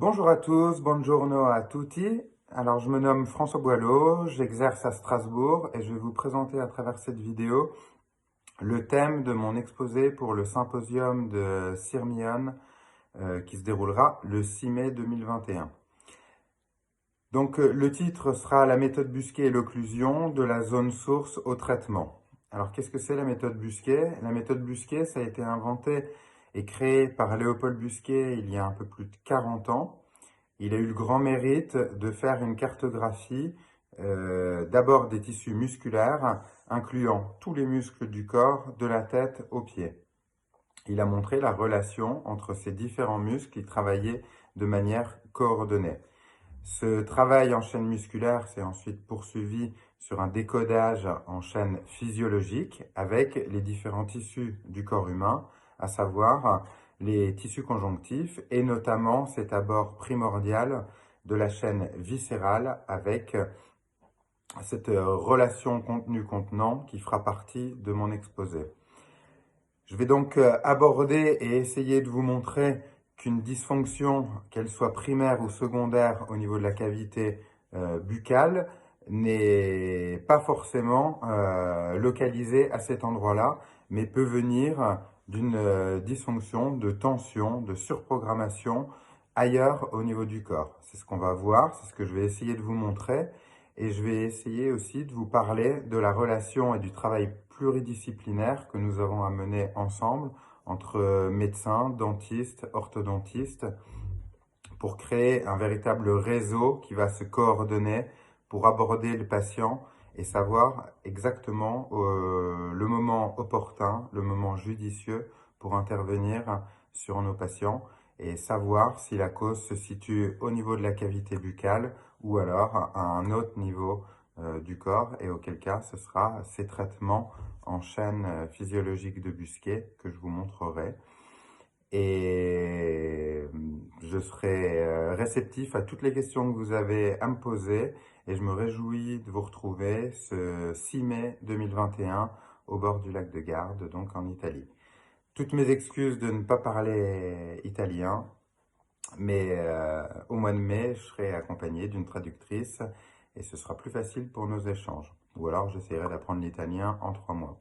Bonjour à tous, buongiorno a tutti. Alors, je me nomme François Boileau, j'exerce à Strasbourg et je vais vous présenter à travers cette vidéo le thème de mon exposé pour le symposium de Sirmione qui se déroulera le 6 mai 2021. Donc, le titre sera La méthode Busquet et l'occlusion de la zone source au traitement. Alors, qu'est-ce que c'est la méthode Busquet? La méthode Busquet, ça a été inventé et créé par Léopold Busquet il y a un peu plus de 40 ans. Il a eu le grand mérite de faire une cartographie d'abord des tissus musculaires, incluant tous les muscles du corps, de la tête aux pieds. Il a montré la relation entre ces différents muscles qui travaillaient de manière coordonnée. Ce travail en chaîne musculaire s'est ensuite poursuivi sur un décodage en chaîne physiologique avec les différents tissus du corps humain, à savoir les tissus conjonctifs et notamment cet abord primordial de la chaîne viscérale avec cette relation contenu-contenant qui fera partie de mon exposé. Je vais donc aborder et essayer de vous montrer qu'une dysfonction, qu'elle soit primaire ou secondaire au niveau de la cavité buccale, n'est pas forcément localisée à cet endroit-là, mais peut venir d'une dysfonction, de tension, de surprogrammation ailleurs au niveau du corps. C'est ce qu'on va voir, c'est ce que je vais essayer de vous montrer. Et je vais essayer aussi de vous parler de la relation et du travail pluridisciplinaire que nous avons à mener ensemble entre médecins, dentistes, orthodontistes, pour créer un véritable réseau qui va se coordonner pour aborder le patient et savoir exactement le moment opportun, le moment judicieux pour intervenir sur nos patients et savoir si la cause se situe au niveau de la cavité buccale ou alors à un autre niveau du corps et auquel cas ce sera ces traitements en chaîne physiologique de Busquet que je vous montrerai. Et je serai réceptif à toutes les questions que vous avez à me poser et je me réjouis de vous retrouver ce 6 mai 2021 au bord du lac de Garde, donc en Italie. Toutes mes excuses de ne pas parler italien, mais au mois de mai, je serai accompagné d'une traductrice et ce sera plus facile pour nos échanges. Ou alors j'essaierai d'apprendre l'italien en 3 mois.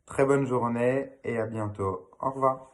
Très bonne journée et à bientôt. Au revoir.